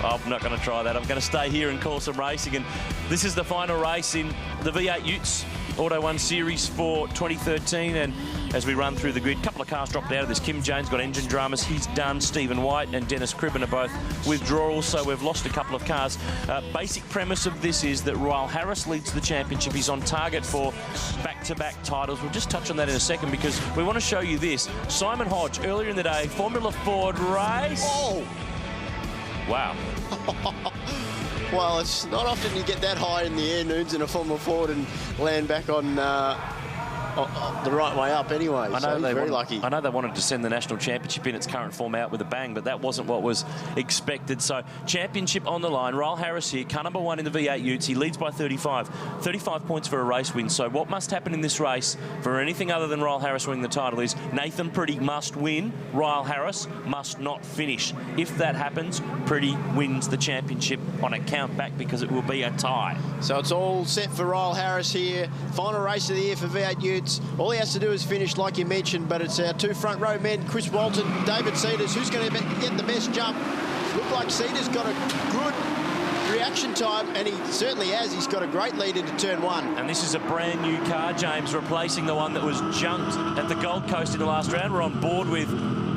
I'm not going to try that. I'm going to stay here and call some racing. And this is the final race in the V8 Utes Auto 1 Series for 2013. And as we run through the grid, a couple of cars dropped out of this. Kim Jane's got engine dramas. He's done. Stephen White and Dennis Cribben are both withdrawals, so we've lost a couple of cars. Basic premise of this is that Ryle Harris leads the championship. He's on target for back-to-back titles. We'll just touch on that in a second because we want to show you this. Simon Hodge, earlier in the day, Formula Ford race. Oh! Wow. Well, it's not often you get that high in the air, Nudes, in a Formula Ford and land back on the right way up anyway. I know so he's very lucky. I know they wanted to send the national championship in its current form out with a bang, but that wasn't what was expected. So championship on the line. Ryle Harris here, car number 1 in the V8 Utes. He leads by 35. 35 points for a race win. So what must happen in this race for anything other than Ryle Harris winning the title is Nathan Pretty must win. Ryle Harris must not finish. If that happens, Pretty wins the championship on a count back because it will be a tie. So it's all set for Ryle Harris here. Final race of the year for V8 Utes. All he has to do is finish, like you mentioned, but it's our 2 front row men, Chris Walton, David Cedars. Who's going to get the best jump? Look like Cedars got a good reaction time, and he certainly has. He's got a great lead into turn 1. And this is a brand new car, James, replacing the one that was junked at the Gold Coast in the last round. We're on board with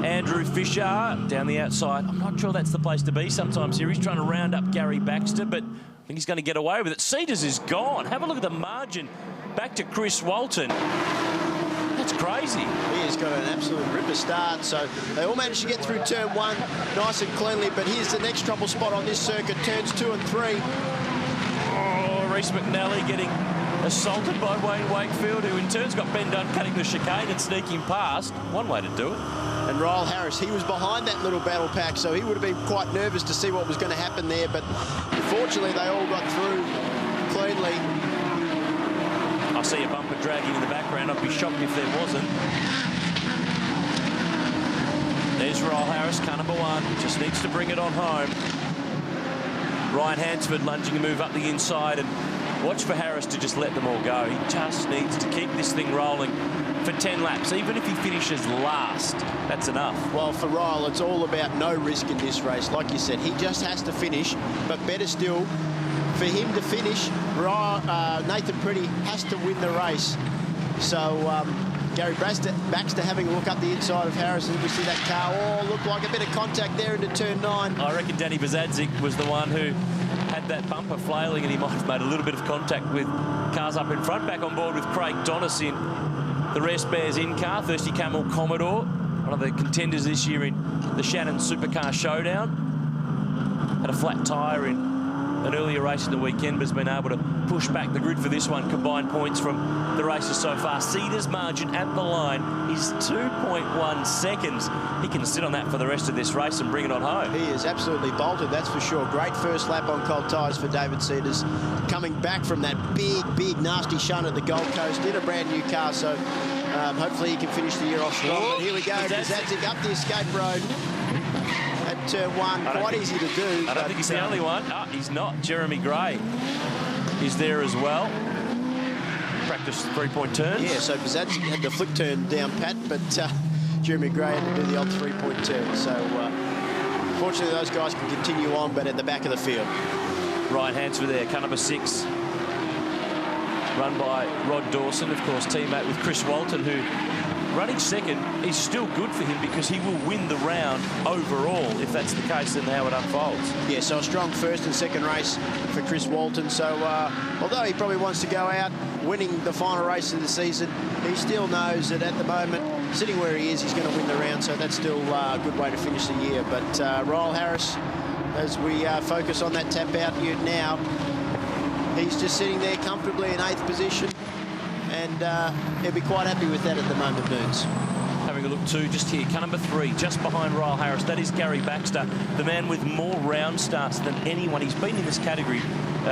Andrew Fisher down the outside. I'm not sure that's the place to be sometimes here. He's trying to round up Gary Baxter, but I think he's going to get away with it. Cedars is gone. Have a look at the margin. Back to Chris Walton. That's crazy. He has got an absolute ripper start. So they all managed to get through turn 1 nice and cleanly. But here's the next trouble spot on this circuit, turns 2 and 3. Oh, Reece McNally getting assaulted by Wayne Wakefield, who in turn's got Ben Dunn cutting the chicane and sneaking past. One way to do it. And Ryle Harris, he was behind that little battle pack, so he would have been quite nervous to see what was going to happen there. But fortunately, they all got through cleanly. I see a bumper dragging in the background. I'd be shocked if there wasn't. There's Ryle Harris, car number 1. Just needs to bring it on home. Ryan Hansford lunging a move up the inside, and watch for Harris to just let them all go. He just needs to keep this thing rolling for 10 laps. Even if he finishes last, that's enough. Well, for Ryle, it's all about no risk in this race. Like you said, he just has to finish, but better still, for him to finish, Nathan Pretty has to win the race. So Gary Baxter having a look up the inside of Harrison. We see that car, look like a bit of contact there into turn 9. I reckon Danny Bazadzik was the one who had that bumper flailing, and he might have made a little bit of contact with cars up in front. Back on board with Craig Donis in the Rare Spares in car, Thirsty Camel Commodore, one of the contenders this year in the Shannon Supercar Showdown. Had a flat tyre in an earlier race in the weekend, but has been able to push back the grid for this one. Combined points from the races so far. Cedars' margin at the line is 2.1 seconds. He can sit on that for the rest of this race and bring it on home. He is absolutely bolted, that's for sure. Great first lap on cold tyres for David Cedars. Coming back from that big, nasty shunt at the Gold Coast in a brand new car, so hopefully he can finish the year off strong. But here we go, Bazadzik up the escape road. At turn 1, quite easy to do. I don't think he's the only one. Oh, he's not. Jeremy Gray is there as well. Practice 3-point turns. Yeah, so Bazadzik had the flick turn down pat, but Jeremy Gray had to do the odd 3-point turn. So fortunately those guys can continue on, but at the back of the field. Ryan Hansford there, car number 6. Run by Rod Dawson, of course, teammate with Chris Walton, who running second is still good for him because he will win the round overall if that's the case and how it unfolds. Yeah, so a strong first and second race for Chris Walton. So although he probably wants to go out winning the final race of the season, he still knows that at the moment, sitting where he is, he's going to win the round. So that's still a good way to finish the year. But Ryle Harris, as we focus on that tap out Ute now, he's just sitting there comfortably in 8th position. And he'll be quite happy with that at the moment, Nudes. Having a look too, just here, car number 3, just behind Ryle Harris. That is Gary Baxter, the man with more round starts than anyone. He's been in this category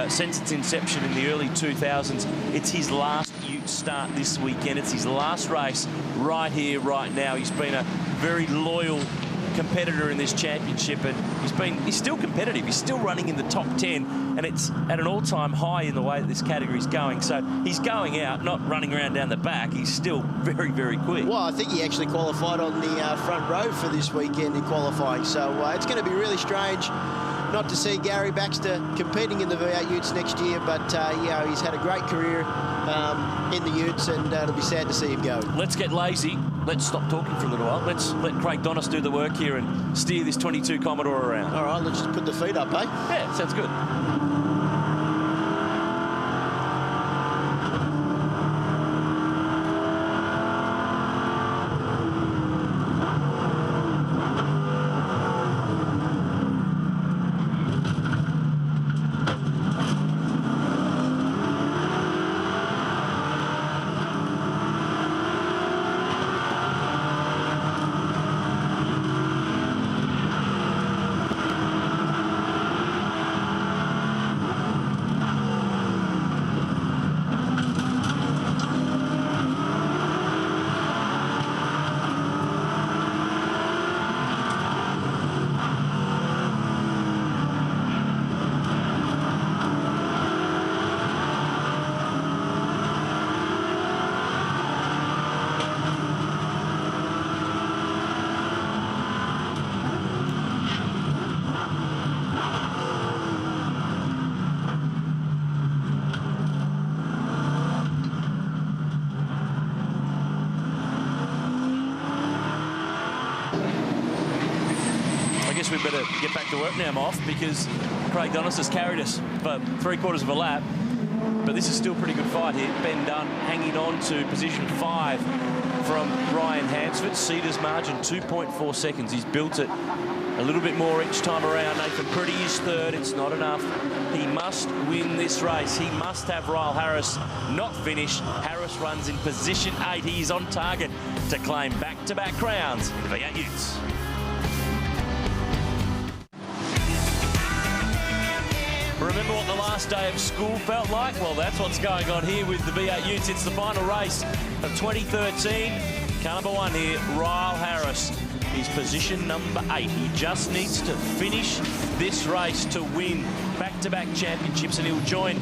since its inception in the early 2000s. It's his last Ute start this weekend. It's his last race right here, right now. He's been a very loyal competitor in this championship, and he's still competitive. He's still running in the top 10, and it's at an all-time high in the way that this category is going. So he's going out, not running around down the back. He's still very, very quick. Well, I think he actually qualified on the front row for this weekend in qualifying, so it's going to be really strange not to see Gary Baxter competing in the V8 Utes next year, but he's had a great career in the Utes, and it'll be sad to see him go. Let's get lazy. Let's stop talking for a little while. Let's let Craig Donis do the work here and steer this 22 Commodore around. All right, let's just put the feet up, eh? Yeah, sounds good. We better get back to work now, Moff, because Craig Donis has carried us for 3/4 of a lap. But this is still a pretty good fight here. Ben Dunn hanging on to position 5 from Ryan Hansford. Cedars margin 2.4 seconds. He's built it a little bit more each time around. Nathan Pretty is third. It's not enough. He must win this race. He must have Ryle Harris not finish. Harris runs in position 8. He's on target to claim back-to-back crowns in the V8 Utes. Remember what the last day of school felt like? Well, that's what's going on here with the V8 Utes. It's the final race of 2013. Car number 1 here, Ryle Harris. He's position number 8. He just needs to finish this race to win back-to-back championships, and he'll join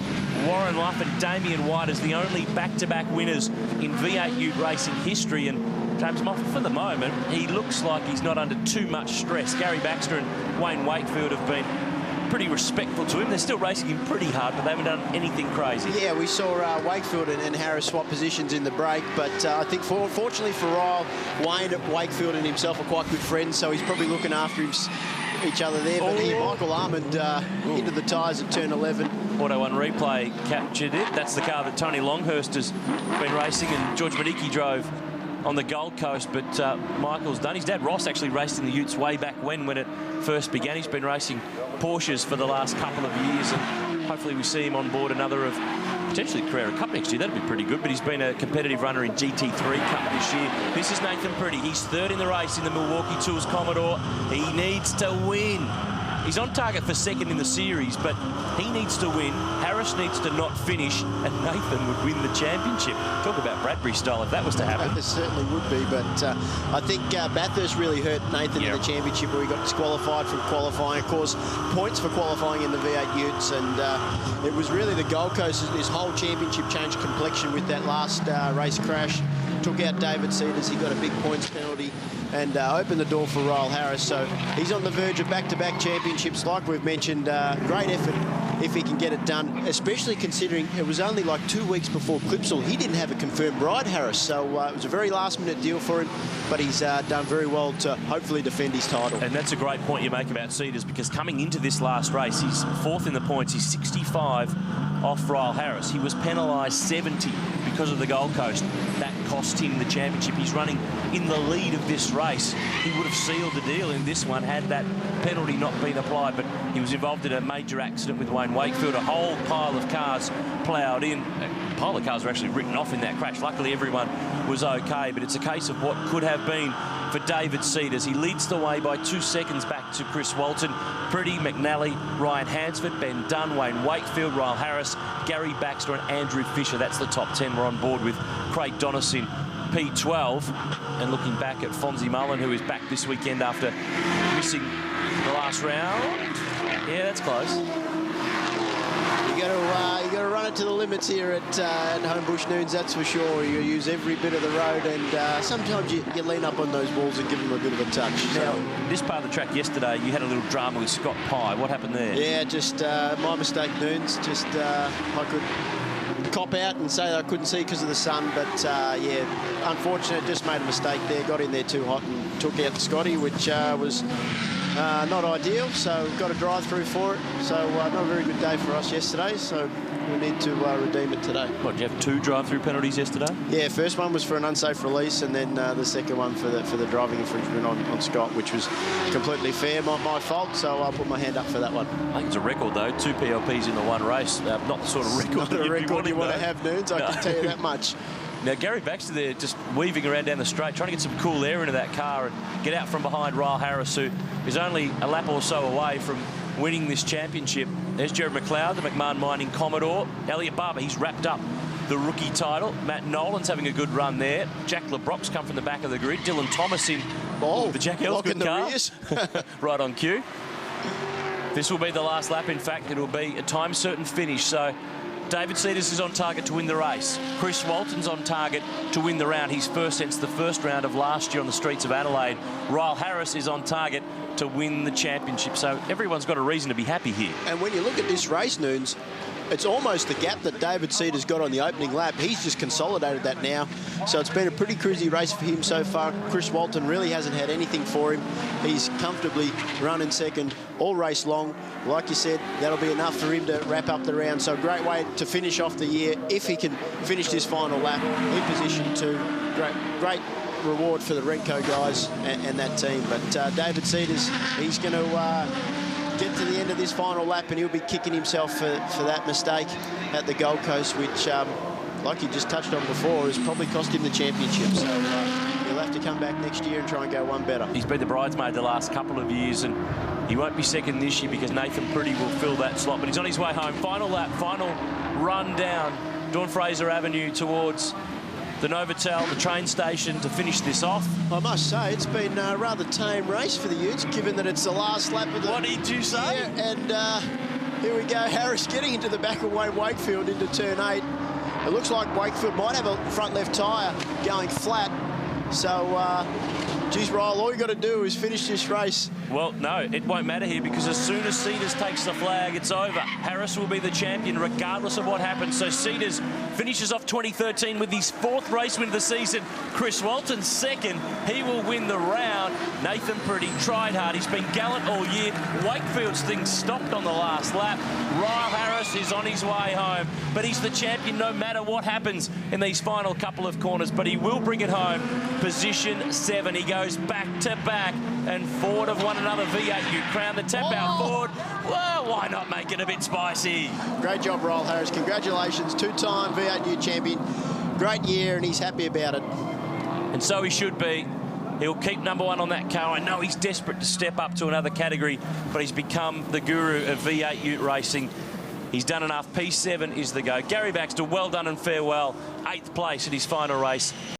Warren Luff and Damien White as the only back-to-back winners in V8 Ute racing history. And James Moffat, for the moment, he looks like he's not under too much stress. Gary Baxter and Wayne Wakefield have been pretty respectful to him. They're still racing him pretty hard, but they haven't done anything crazy. Yeah, we saw Wakefield and Harris swap positions in the break, but I think fortunately for Ryle, Wayne, Wakefield and himself are quite good friends, so he's probably looking after each other there. But here, Michael Armand into the tyres at turn 11. Auto One Replay captured it. That's the car that Tony Longhurst has been racing, and George Medicki drove on the Gold Coast, but Michael's done. His dad Ross actually raced in the Utes way back when it first began. He's been racing Porsches for the last couple of years, and hopefully we see him on board another of potentially Carrera Cup next year. That'd be pretty good, but he's been a competitive runner in GT3 Cup this year. This is Nathan Pretty. He's third in the race in the Milwaukee Tools Commodore. He needs to win. He's on target for second in the series, but he needs to win. Harris needs to not finish, and Nathan would win the championship. Talk about Bradbury style if that was to happen. It certainly would be, but I think Bathurst really hurt Nathan in the championship, where he got disqualified from qualifying. Of course, points for qualifying in the V8 Utes, and it was really the Gold Coast. His whole championship changed complexion with that last race crash. Took out David Cedars. He got a big points penalty and opened the door for Ryle Harris. So he's on the verge of back-to-back championships, like we've mentioned. Great effort if he can get it done, especially considering it was only like 2 weeks before Clipsal. He didn't have a confirmed ride, Harris, so it was a very last-minute deal for him, but he's done very well to hopefully defend his title. And that's a great point you make about Cedars, because coming into this last race, he's 4th in the points. He's 65 off Ryle Harris. He was penalised 70 because of the Gold Coast. That cost him the championship. He's running in the lead of this race. He would have sealed the deal in this one had that penalty not been applied, but he was involved in a major accident with Wayne Wakefield. A whole pile of cars ploughed in. A pile of cars were actually written off in that crash. Luckily, everyone was okay, but it's a case of what could have been for David Cedars. He leads the way by 2 seconds back to Chris Walton. Pretty, McNally, Ryan Hansford, Ben Dunn, Wayne Wakefield, Ryle Harris, Gary Baxter and Andrew Fisher. That's the top 10. We're on board with Craig Donis in P12. And looking back at Fonzie Mullen, who is back this weekend after missing the last round. Yeah, that's close. You got run it to the limits here at Homebush Noons, that's for sure. You use every bit of the road, and sometimes you lean up on those walls and give them a bit of a touch. Now, this part of the track yesterday, you had a little drama with Scott Pye. What happened there? Yeah, just my mistake, Noons. Just I could cop out and say that I couldn't see because of the sun, but yeah, unfortunate, just made a mistake there, got in there too hot and took out Scotty, which was not ideal, so got a drive through for it. So not a very good day for us yesterday, so we need to redeem it today. What, did you have 2 drive-through penalties yesterday? Yeah, first one was for an unsafe release, and then the second one for the driving infringement on Scott, which was completely fair, my fault, so I'll put my hand up for that one. I think it's a record, though. 2 PLPs in the one race. Not the sort of record Not that a you'd be record you wanting, want to though. have, Noons, I can tell you that much. Now, Gary Baxter there just weaving around down the straight, trying to get some cool air into that car and get out from behind Ryle Harris, who is only a lap or so away from winning this championship. There's Jared McLeod, the McMahon Mining Commodore. Elliot Barber, he's wrapped up the rookie title. Matt Nolan's having a good run there. Jack LeBrock's come from the back of the grid. Dylan Thomas in the Jack Elsgood car. Rears. Right on cue. This will be the last lap. In fact, it'll be a time-certain finish. So David Cedars is on target to win the race. Chris Walton's on target to win the round. He's first since the first round of last year on the streets of Adelaide. Ryle Harris is on target to win the championship. So everyone's got a reason to be happy here. And when you look at this race, Noons, it's almost the gap that David Cedars got on the opening lap. He's just consolidated that now. So it's been a pretty cruisy race for him so far. Chris Walton really hasn't had anything for him. He's comfortably running second all race long. Like you said, that'll be enough for him to wrap up the round. So a great way to finish off the year if he can finish this final lap in position 2. Great reward for the Renko guys and that team. But David Cedars, he's going to get to the end of this final lap and he'll be kicking himself for that mistake at the Gold Coast, which, like he just touched on before, has probably cost him the championship. So he'll have to come back next year and try and go one better. He's been the bridesmaid the last couple of years, and he won't be second this year because Nathan Pretty will fill that slot. But he's on his way home. Final lap, final run down Dawn Fraser Avenue towards the Novotel, the train station, to finish this off. I must say, it's been a rather tame race for the Utes, given that it's the last lap of the... What did you say? Yeah, and here we go, Harris getting into the back of Wayne Wakefield into turn 8. It looks like Wakefield might have a front left tyre going flat. So, geez, Ryle, all you got to do is finish this race. Well, no, it won't matter here because as soon as Cedars takes the flag, it's over. Harris will be the champion regardless of what happens. So Cedars finishes off 2013 with his 4th race win of the season. Chris Walton second. He will win the round. Nathan Pretty tried hard. He's been gallant all year. Wakefield's thing stopped on the last lap. Ryle Harris is on his way home, but he's the champion no matter what happens in these final couple of corners, but he will bring it home. Position 7. He goes back to back, and Ford have won another V8 Ute crown. The tap out Ford. Well, why not make it a bit spicy? Great job, Ryle Harris. Congratulations, 2-time V8 Ute champion. Great year, and he's happy about it. And so he should be. He'll keep number 1 on that car. I know he's desperate to step up to another category, but he's become the guru of V8 Ute racing. He's done enough. P7 is the go. Gary Baxter, well done and farewell. 8th place at his final race.